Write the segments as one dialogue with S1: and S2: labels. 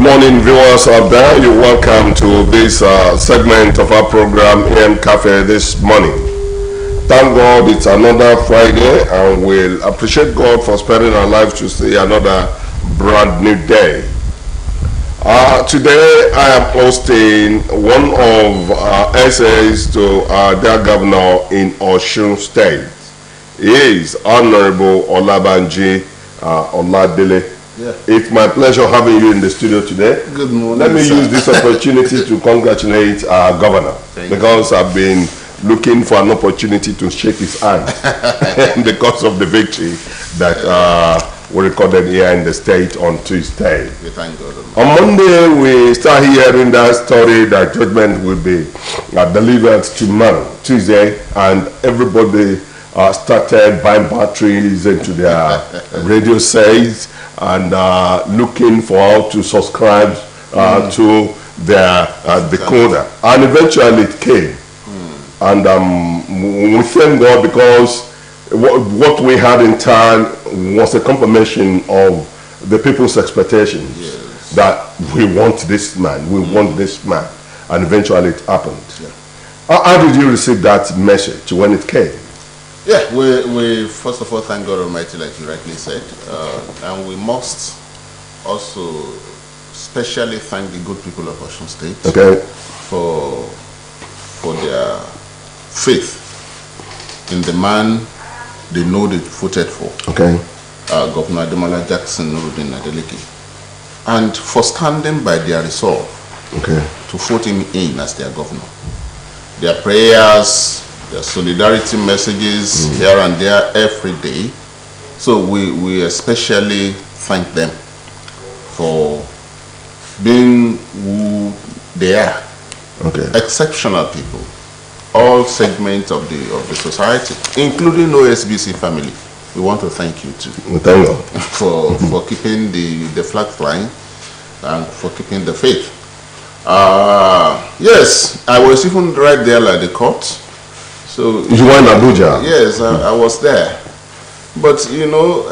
S1: morning, viewers out there. You're welcome to this segment of our program, AM Cafe, this morning. Thank God it's another Friday, and we'll appreciate God for sparing our lives to see another brand new day. Today, I am hosting one of our essays to our dear governor in Osun State. He is Honorable Olabanji Oladele.
S2: Yeah.
S1: It's my pleasure having you in the studio today.
S2: Good morning.
S1: Let me use this opportunity to congratulate our governor because I've been looking for an opportunity to shake his hand because of the victory that we recorded here in the state on Tuesday.
S2: We thank God.
S1: On Monday, we start hearing that story that judgment will be delivered tomorrow, Tuesday, and everybody started buying batteries into their radio sets and looking for how to subscribe to their decoder. And eventually it came. And we thank God because what we had in turn was a confirmation of the people's expectations.
S2: Yes.
S1: That we want this man, we want this man. And eventually it happened.
S2: Yeah.
S1: How did you receive that message when it came?
S2: Yeah, we first of all thank God Almighty, like you rightly said, and we must also specially thank the good people of Osun State for their faith in the man they know they voted for, Governor Ademola Jackson Nuruddin Adeleke, and for standing by their resolve to vote him in as their governor. Their prayers, their solidarity messages here and there every day. So we especially thank them for being who they are. Exceptional people. All segments of the society, including Osbc family. We want to thank you too.
S1: Thank God.
S2: for keeping the flag flying and for keeping the faith. Yes, I was even right there at the court. So
S1: you were in Abuja?
S2: Yes, I was there. But you know,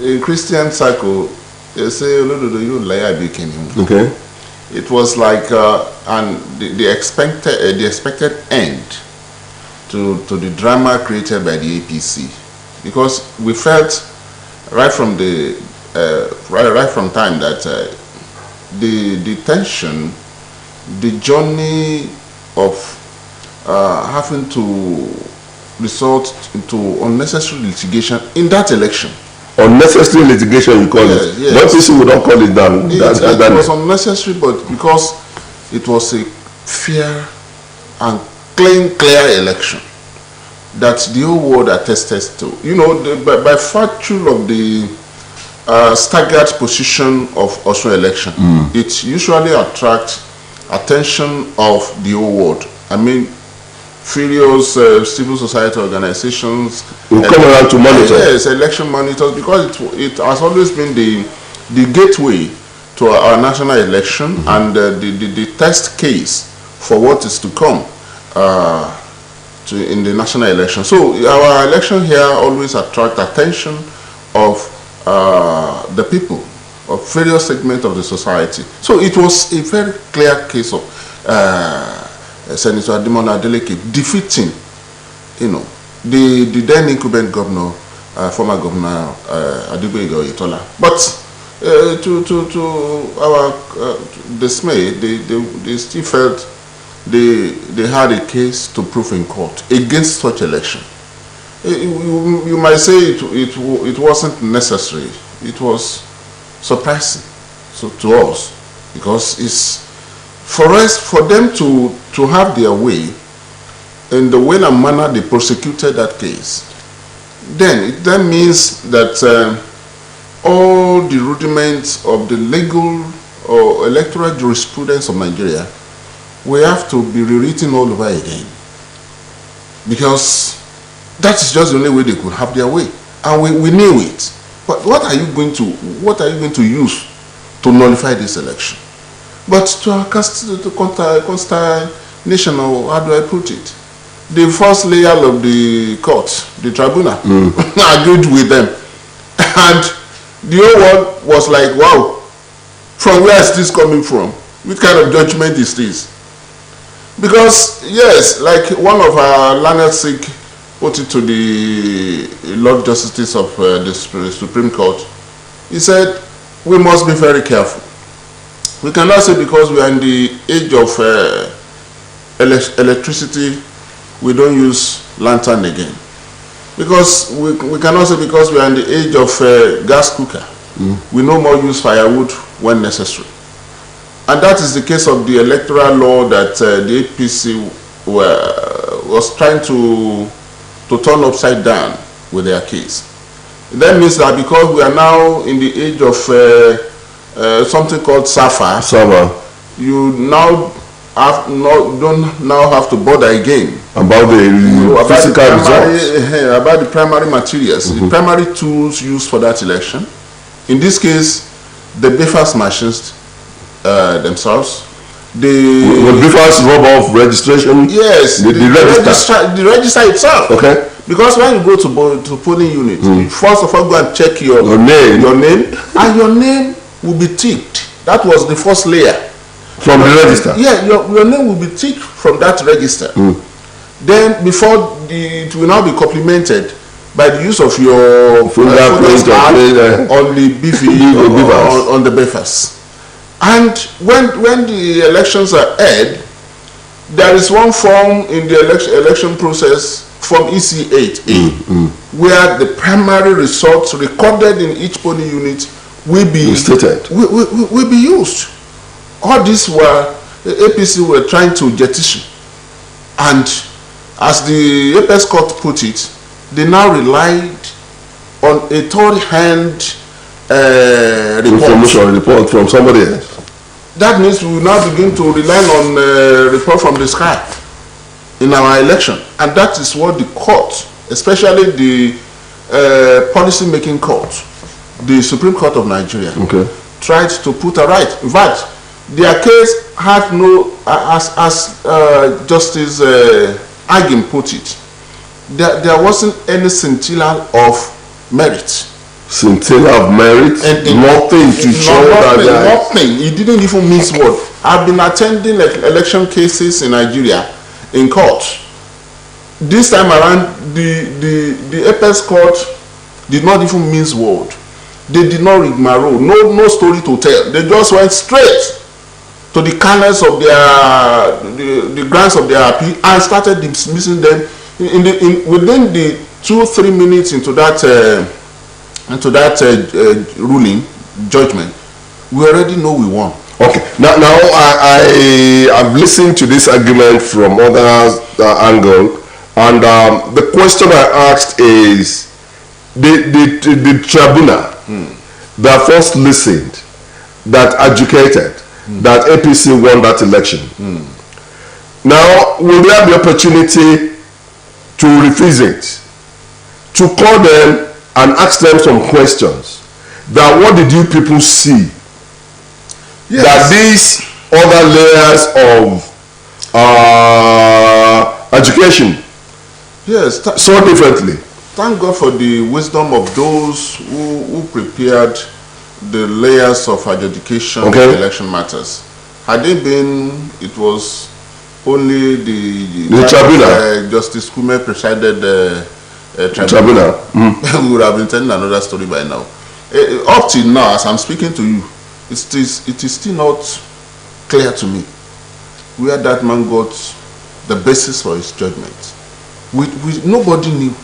S2: in Christian circle, they say, you lie, it was like and the expected end to the drama created by the APC, because we felt right from the right from time that the tension, the journey of having to resort into unnecessary litigation in that election.
S1: Unnecessary litigation, you call it?
S2: Yes.
S1: What people would not call it that?
S2: It was unnecessary, but because it was a fair and clear election that the whole world attested to. You know, by virtue of the staggered position of Osun election, it usually attracts attention of the whole world. I mean, various civil society organizations
S1: will come around to monitor.
S2: Yes, election monitors, because it has always been the gateway to our national election and the test case for what is to come in the national election. So our election here always attract attention of the people, of various segments of the society. So it was a very clear case of Senator Ademola Adeleke defeating, the then incumbent governor, former governor Adigboyega Oyetola. But to our dismay, they still felt they had a case to prove in court against such election. You might say it wasn't necessary. It was surprising to us, because it's for them to have their way in the way and manner they prosecuted that case. Then it means that all the rudiments of the legal or electoral jurisprudence of Nigeria will have to be rewritten all over again, because that is just the only way they could have their way, and we knew it. But what are you going to use to nullify this election? But to our consternation, or how do I put it? The first layer of the court, the tribunal, agreed with them. And the whole world was like, wow, From where is this coming from? Which kind of judgment is this? Because, yes, like one of our learned Sikh put it to the Lord Justices of the Supreme Court, he said, we must be very careful. We cannot say because we are in the age of electricity, we don't use lantern again. Because we cannot say because we are in the age of gas cooker, we no more use firewood when necessary. And that is the case of the electoral law that the APC was trying to turn upside down with their case. That means that because we are now in the age of something called SAFA, you now don't now have to bother again
S1: about the physical results,
S2: about the primary materials, the primary tools used for that election. In this case, the BFAS machines themselves.
S1: Will BFAS rub off registration?
S2: Yes,
S1: the
S2: register itself.
S1: Okay.
S2: Because when you go to polling unit, you first of all go and check your
S1: name,
S2: and your name will be ticked. That was the first layer.
S1: From the register?
S2: Yeah, your name will be ticked from that register. Then before it will now be complemented by the use of your fingerprint on the on the BFAS. And when the elections are held, there is one form in the election process, Form EC8A, where the primary results recorded in each polling unit will be will be used. All these were the APC were trying to jettison, and as the Apex Court put it, they now relied on a third-hand
S1: report from somebody else.
S2: That means we will now begin to rely on report from the sky in our election, and that is what the court, especially the policy-making court, the Supreme Court of Nigeria, tried to put right. In fact, their case had no, as Justice Agim put it, there wasn't any scintilla of merit.
S1: Scintilla of merit? Nothing to show that.
S2: Nothing. He didn't even miss word. I've been attending election cases in Nigeria in court. This time around, the Apex Court did not even miss word. They did not rigmarole. No story to tell. They just went straight to the kernels of their the grounds of their appeal and started dismissing them within the 2-3 minutes into that ruling judgment. We already know we won.
S1: Okay. Now I have listened to this argument from other angle, and the question I asked is the tribunal that first listened, that educated, that APC won that election. Now, will we have the opportunity to revisit, to call them and ask them some questions? That what did you people see? Yes. That these other layers of education so differently.
S2: Thank God for the wisdom of those who prepared the layers of adjudication in election matters. Had they been, it was only the tribunal. Justice Kume presided tribunal. We would have been telling another story by now. Up till now, as I'm speaking to you, it is still not clear to me where that man got the basis for his judgment. Nobody knew.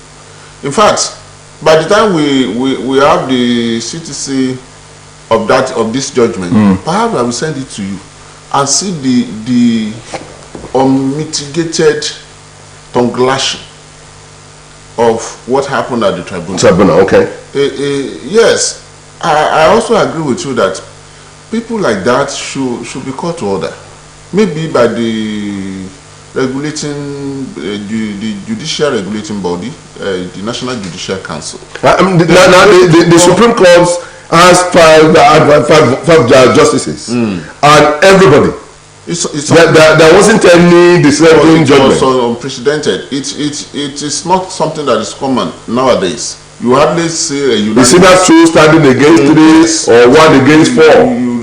S2: In fact, by the time we have the CTC of this judgment, perhaps I will send it to you and see the unmitigated tongue lashing of what happened at the tribunal.
S1: Okay.
S2: Yes, I also agree with you that people like that should be called to order. Maybe by the regulating, the judicial regulating body, the National Judicial Council.
S1: The Supreme Court has five justices, and everybody. There wasn't any dissenting judgment.
S2: It was unprecedented. It is not something that is common nowadays. You hardly see a unanimous.
S1: You see that two standing against 3 or 1 against 4.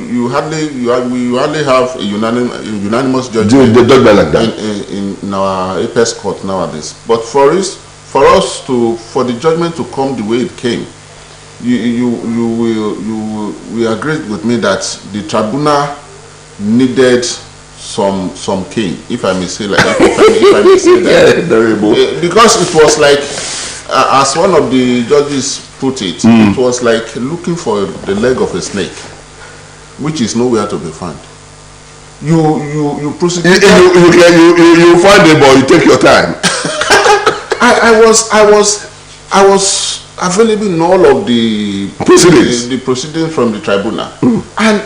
S2: You we hardly have a unanimous judgment
S1: the judgment like that
S2: in our apex court nowadays. But for the judgment to come the way it came, you will agree with me that the tribunal needed some cane, if I may say like if I may say that. Because it was like, as one of the judges put it, it was like looking for the leg of a snake, which is nowhere to be found. You prosecute.
S1: You find it, but you take your time.
S2: I was available in all of the proceedings, the proceedings from the tribunal, and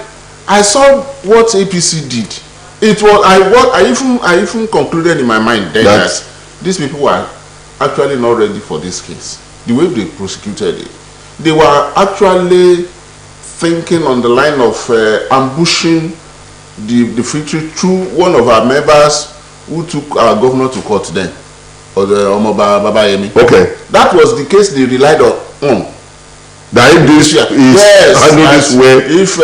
S2: I saw what APC did. It was I even concluded in my mind then that these people were actually not ready for this case. The way they prosecuted it, they were actually thinking on the line of ambushing the victory through one of our members who took our governor to court then, or the Omoba Babayemi. Okay, that was the case they relied on.
S1: That if this is handled this way,
S2: if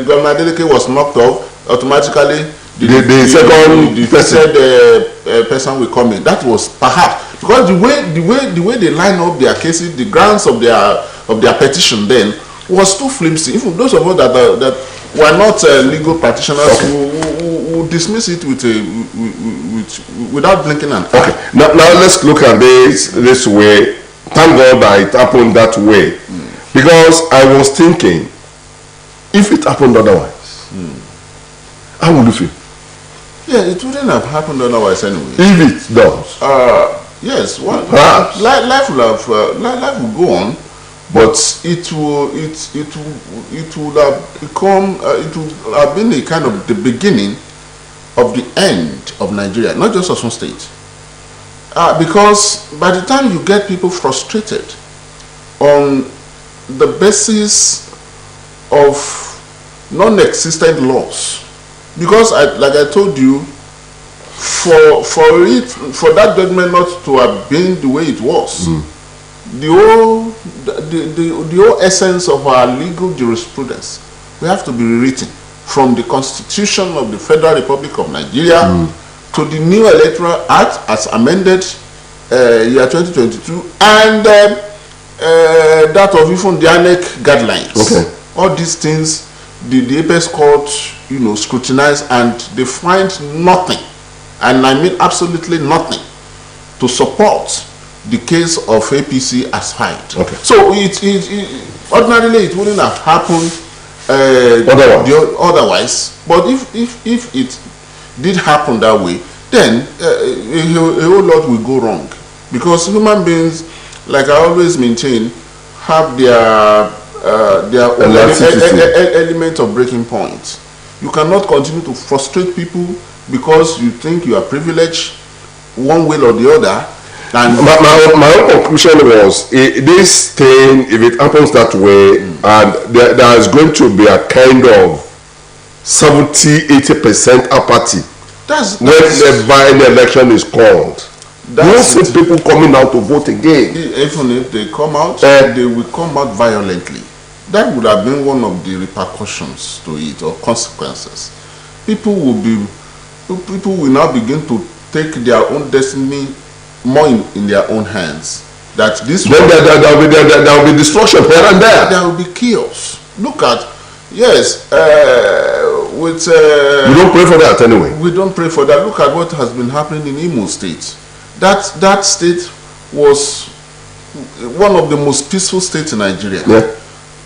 S2: Governor Adeleke was knocked off, automatically the second person will come in. That was perhaps because the way they line up their cases, the grounds of their petition then was too flimsy. Even those of us that were not legal practitioners who dismiss it without blinking an eye.
S1: Okay, now let's look at this way. Thank God that it happened that way, because I was thinking, if it happened otherwise, how would you feel?
S2: Yeah, it wouldn't have happened otherwise anyway.
S1: If it does,
S2: yes, life will go on, but it would have been a kind of the beginning of the end of Nigeria, not just Osun State. Because by the time you get people frustrated on the basis of non-existent laws, because like I told you, for that judgment not to have been the way it was, the whole essence of our legal jurisprudence we have to be rewritten, from the Constitution of the Federal Republic of Nigeria to the new Electoral Act as amended year 2022, and that of even the ANEC guidelines. Okay. All these things the apex court scrutinize, and they find nothing, and I mean absolutely nothing, to support the case of APC as filed. Okay. So ordinarily it wouldn't have happened otherwise. But if it did happen that way, then a whole lot will go wrong, because human beings, like I always maintain, have their element of breaking point. You cannot continue to frustrate people because you think you are privileged one way or the other. And
S1: my own conclusion was, this thing, if it happens that way, and there is going to be a kind of 70-80% apathy whenever an election is called. You don't see people coming out to vote again.
S2: Even if they come out, they will come out violently. That would have been one of the repercussions to it, or consequences. People will now begin to take their own destiny more in their own hands. That this then there will be destruction here and there. There will be chaos. Look at, yes, with
S1: we don't pray for that anyway.
S2: We don't pray for that. Look at what has been happening in Imo State. That state was one of the most peaceful states in Nigeria. Yeah.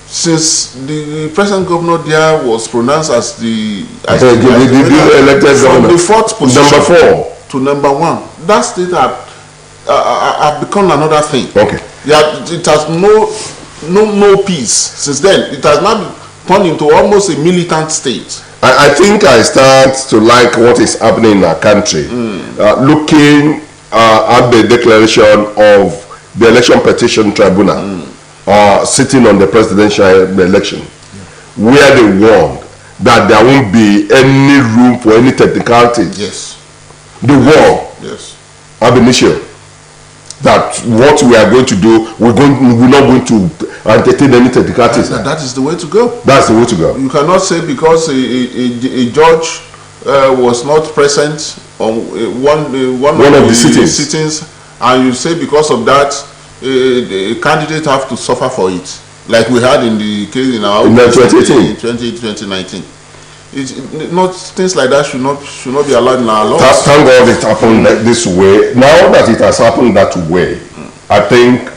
S2: Since the present governor there was pronounced as the
S1: elected governor,
S2: from the fourth position,
S1: number 4
S2: to number 1, that state have become another thing. Okay. It has no peace since then. It has now turned into almost a militant state.
S1: I think I start to like what is happening in our country. Looking at the declaration of the Election Petition Tribunal, sitting on the presidential election, where they warned that there won't be any room for any technicalities.
S2: Yes.
S1: The war.
S2: Yes.
S1: Ab initio, that what we are going to do, we're not going to entertain any technicalities.
S2: That is the way to go.
S1: That's the way to go.
S2: You cannot say because a judge was not present on one of the sittings, and you say because of that a candidate have to suffer for it, like we had in the case in our 2019. It's not, things like that should not be allowed in our laws.
S1: Thank God it happened this way. Now that it has happened that way, I think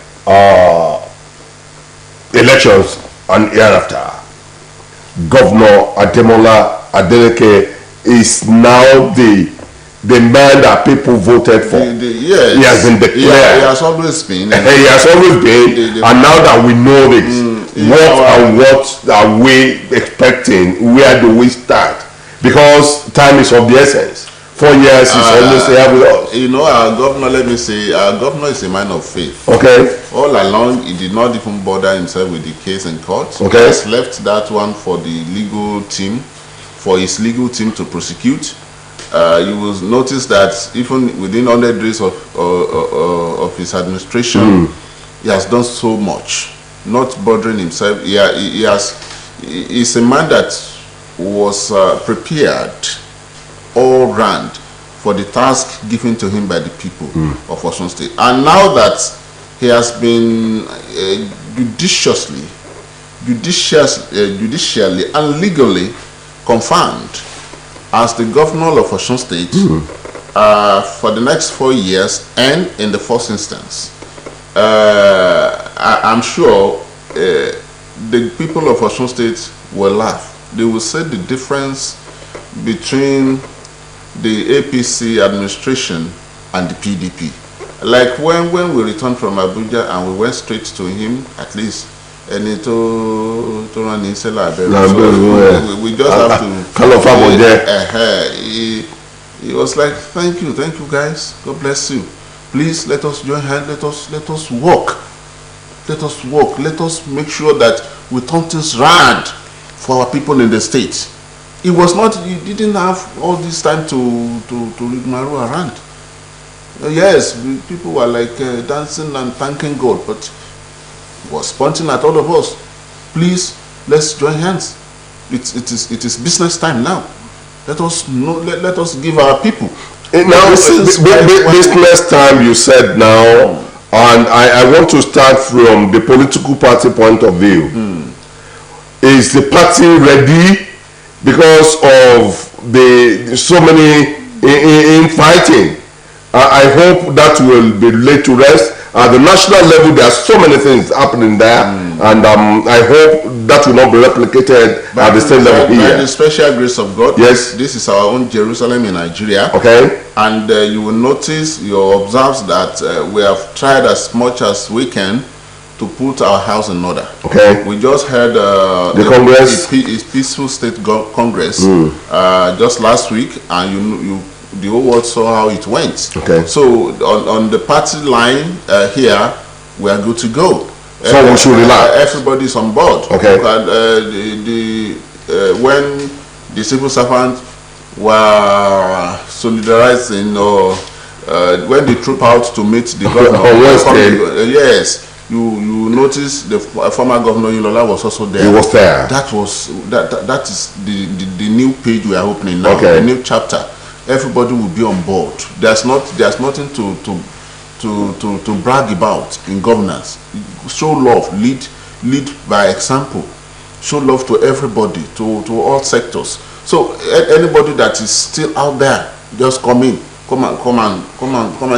S1: elections and hereafter, Governor Ademola Adeleke is now the man that people voted for.
S2: Yes.
S1: He has been declared.
S2: He has always been.
S1: He has always been. And now that we know this, what are we expecting? Where do we start? Because time is of the essence. 4 years is almost here with us.
S2: You know, our governor, let me say, our governor is a man of faith.
S1: Okay.
S2: All along, he did not even bother himself with the case in court.
S1: Okay.
S2: He just left that one for the legal team, for his legal team to prosecute. You will notice that even within 100 days of his administration, he has done so much, not bothering himself. He's a man that was prepared all round for the task given to him by the people of Osun State. And now that he has been judicially and legally confirmed as the governor of Osun State for the next 4 years and in the first instance, I'm sure the people of Osun State will laugh. They will say the difference between the APC administration and the PDP. Like when we returned from Abuja and we went straight to him, at least, and we just have to. He was like, thank you guys, God bless you. Please let us join hands, let us work. Let us make sure that we turn things round for our people in the state. It was not, you didn't have all this time to rigmarole around. Yes, people were like dancing and thanking God, but it was pointing at all of us. Please, let's join hands. It is business time now. Let us give our people.
S1: Now, business time, you said now, and I want to start from the political party point of view. Is the party ready? Because of so many in fighting. I hope that will be laid to rest. At the national level, there are so many things happening there, and I hope that will not be replicated at the same level here.
S2: By the special grace of God,
S1: yes,
S2: this is our own Jerusalem in Nigeria.
S1: Okay.
S2: And you will notice, you'll observe that we have tried as much as we can to put our house in order.
S1: Okay.
S2: We just had
S1: the Congress,
S2: it's Peaceful State Congress just last week, and the whole world saw how it went. Okay. So on the party line here, we are good to go.
S1: So we should relax.
S2: Everybody's on board.
S1: Okay.
S2: When the civil servants were solidarizing, when they troop out to meet the governor, yes. You notice the former governor Ilola was also there.
S1: He was there.
S2: That is the new page we are opening now.
S1: Okay.
S2: The new chapter. Everybody will be on board. There's nothing to brag about in governance. Show love, lead by example. Show love to everybody, to all sectors. So anybody that is still out there, just come in. Come and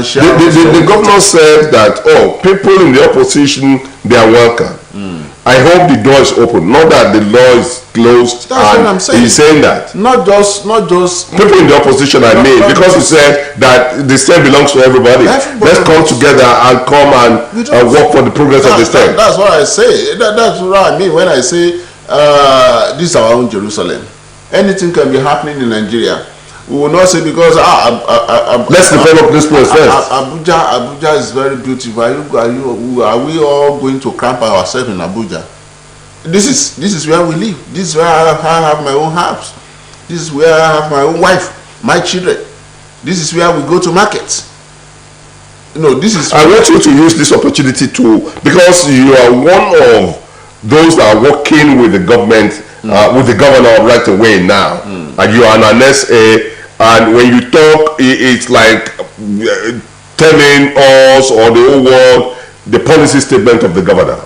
S2: share.
S1: The governor said that people in the opposition, they are welcome. I hope the door is open, not that the door is closed.
S2: That's what I'm saying.
S1: He's saying that
S2: not just
S1: people in the opposition. Because he said that the state belongs to everybody. Let's come together and come and work for the progress of the state.
S2: That's what I say. That's what I mean when I say this is our own Jerusalem. Anything can be happening in Nigeria. We will not say because
S1: let's develop this place first.
S2: Abuja is very beautiful. Are we all going to cramp ourselves in Abuja? This is where we live. This is where I have my own house. This is where I have my own wife, my children. This is where we go to markets. This is.
S1: I want you to use this opportunity because you are one of those that are working with the government, with the governor right away now, and you are an SA, and when you talk, it's like telling us or the whole world the policy statement of the governor.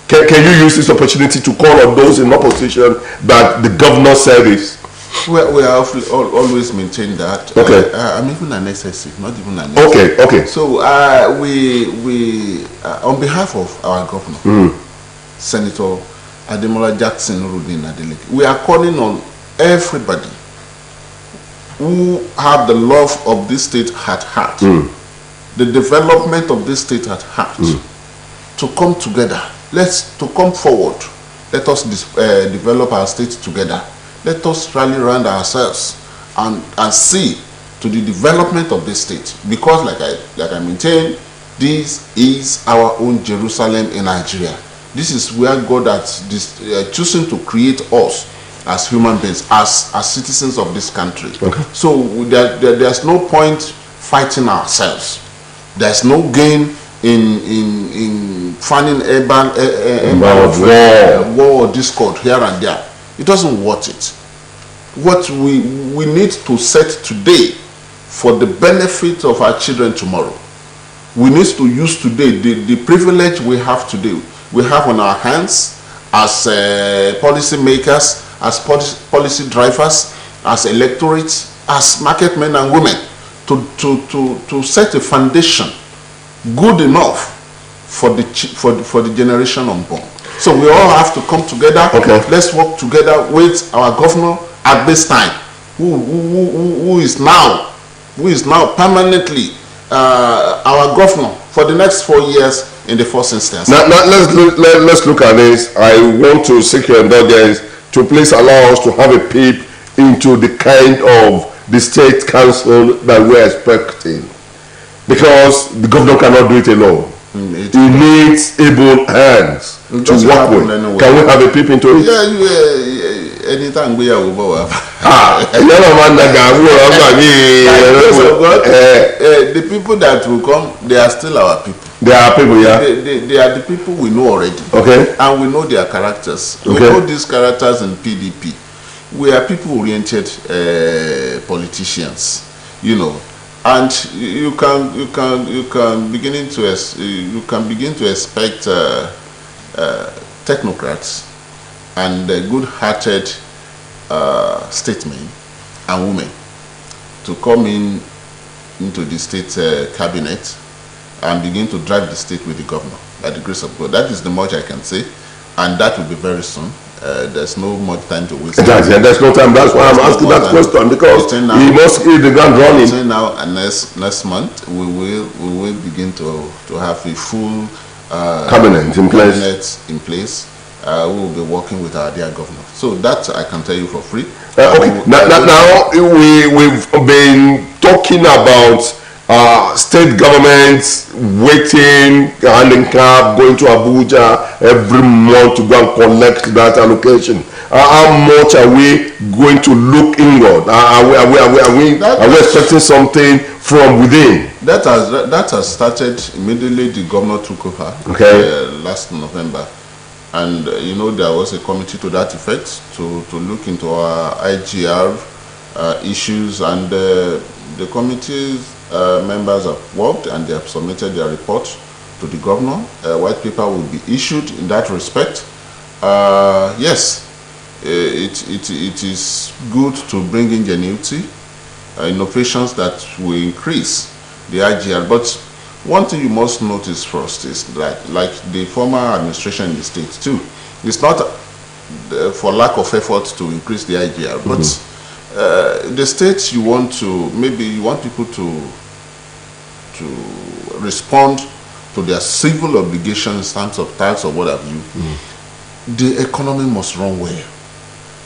S1: Can you use this opportunity to call on those in opposition that the governor said this?
S2: We have always maintained that.
S1: Okay.
S2: I'm even an SSC, not even an SSC.
S1: Okay, okay.
S2: So we on behalf of our governor, Senator Ademola Jackson Rudin Adeleke, we are calling on everybody who have the love of this state at heart, the development of this state at heart, to come together. To come forward. Let us develop our state together. Let us rally around ourselves and see to the development of this state. Because like I maintain, this is our own Jerusalem in Nigeria. This is where God has chosen to create us as human beings, as citizens of this country.
S1: Okay.
S2: So there's no point fighting ourselves. There's no gain in fanning war or discord here and there. It doesn't worth it. What we need to set today for the benefit of our children tomorrow. We need to use today the privilege we have today. We have on our hands as policy makers, as policy drivers, as electorates, as market men and women to set a foundation good enough for the generation unborn. So we all have to come together.
S1: Okay.
S2: Let's work together with our governor at this time, who is now permanently our governor for the next 4 years in the first instance.
S1: Now let's look at this. I want to seek your indulgence to please allow us to have a peep into the kind of the state council that we're expecting. Because the governor cannot do it alone. He needs able hands to work with. Anyway. Can we have a peep into it?
S2: Yeah, anytime we are over. The people that will come, they are still our people.
S1: They are people, yeah.
S2: They are the people we know already.
S1: Okay.
S2: And we know their characters.
S1: Okay.
S2: We know these characters in PDP. We are people-oriented politicians, you know. And you can begin to expect technocrats and good-hearted statesmen and women to come into the state cabinet and begin to drive the state with the governor by the grace of God. That is the much I can say, and that will be very soon. There's no much time to waste.
S1: Exactly, there's no time. That's why I'm asking that question, because he must hit the ground running.
S2: Now and next month we will begin to have a full
S1: cabinet in place.
S2: We will be working with our dear governor. So that I can tell you for free.
S1: Okay. Now we've been talking about state governments waiting, handing cap, going to Abuja every month to go and collect that allocation. How much are we going to look inward? Are we expecting something from within?
S2: That has started immediately the governor took over.
S1: Okay.
S2: Last November. And you know, there was a committee to that effect to look into our IGR issues, and the committee's members have worked and they have submitted their report to the governor. White paper will be issued in that respect. Yes, it is good to bring ingenuity, innovations that will increase the IGR. But one thing you must notice first is that, like the former administration in the state too, it's not for lack of effort to increase the IGR, but the states you want people to respond to their civil obligations in terms of tax or what have you. The economy must run well.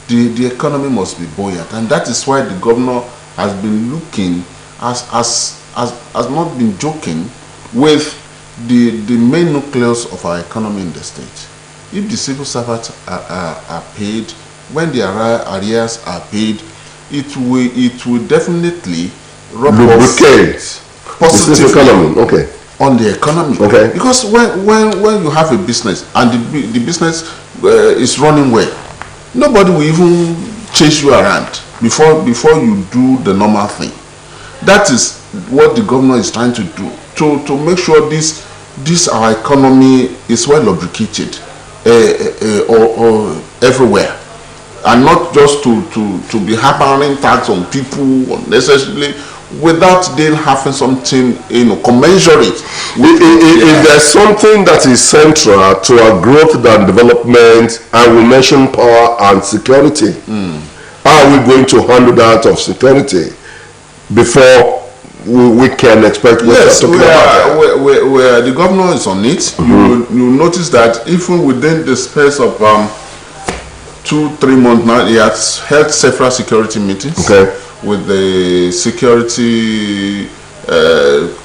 S2: The economy must be buoyant, and that is why the governor has been looking, has not been joking with the main nucleus of our economy in the state. If the civil servants are paid, when the arrears are paid, it will definitely
S1: lubricate the economy. Okay.
S2: on the economy.
S1: Okay.
S2: Because when you have a business and the business is running well, nobody will even chase you around before you do the normal thing. That is what the governor is trying to do, to make sure this our economy is well lubricated or everywhere, and not just to be hammering tax on people unnecessarily without them having something commensurate.
S1: If there's something that is central to our growth and development, and we mention power and security, how are we going to handle that of security before we can expect what
S2: yes,
S1: you're talking about?
S2: where the governor is on it, you notice that even within the space of 2-3 months now, he has held several security meetings with the security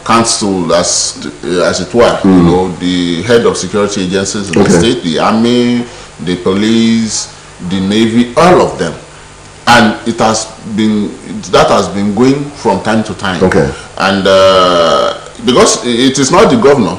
S2: council, as it were. You know, the head of security agencies in the state, the army, the police, the navy, all of them. And that has been going from time to time. And because it is not the governor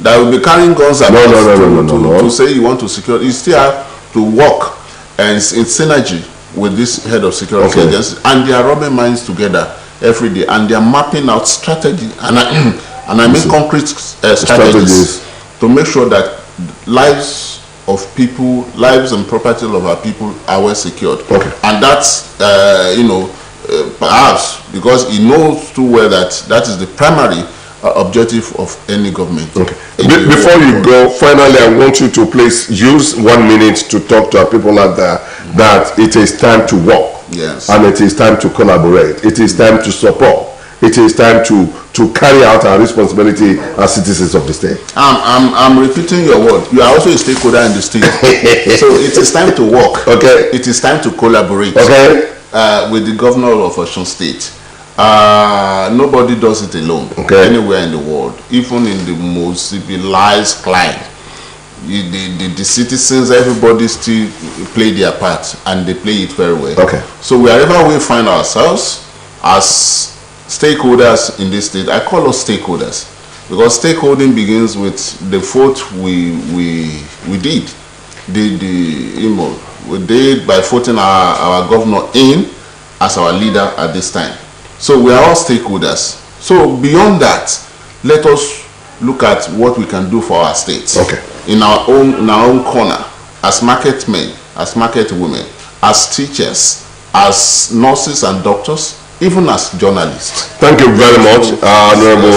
S2: that will be carrying guns at to say you want to secure, you still have to work and in synergy with this head of security agency, and they are rubbing minds together every day, and they are mapping out strategy, and I mean concrete strategies to make sure that lives of people, lives and property of our people are well secured. And that's perhaps because he knows too well that is the primary objective of any government.
S1: Before you go, finally, I want you to please use 1 minute to talk to our people out there that it is time to work.
S2: Yes.
S1: And it is time to collaborate. It is time to support. It is time to carry out our responsibility as citizens of the state.
S2: I'm repeating your word. You are also a stakeholder in the state. So it is time to work. It is time to collaborate with the governor of Osun State. Nobody does it alone anywhere in the world, even in the most civilized clime. The citizens, everybody still play their part, and they play it very well. So wherever we find ourselves as stakeholders in this state, I call us stakeholders because stakeholding begins with the vote we did. We did by voting our governor in as our leader at this time. So we are all stakeholders. So beyond that, let us look at what we can do for our states in our own corner, as market men, as market women, as teachers, as nurses and doctors, even as journalists.
S1: Thank you very much, Honorable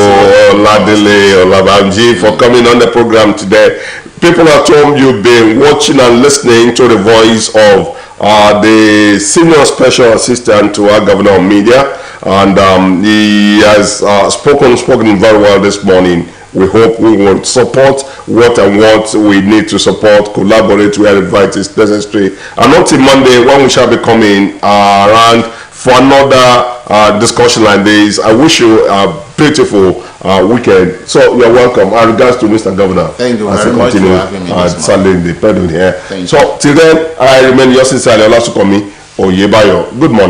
S1: Oladele Olabanji, for coming on the program today. People at home, you've been watching and listening to the voice of the Senior Special Assistant to our Governor of Media, and he has spoken very well this morning. We hope we will support what we need to support, collaborate wherever it is necessary. And until Monday, when we shall be coming around for another discussion like this, I wish you a beautiful weekend. So you're welcome. Our regards to Mr. Governor.
S2: Thank you very much for having me.
S1: Saturday, the here. So till then, I remain yours sincerely, Olasukomi Oyebayo. Good morning.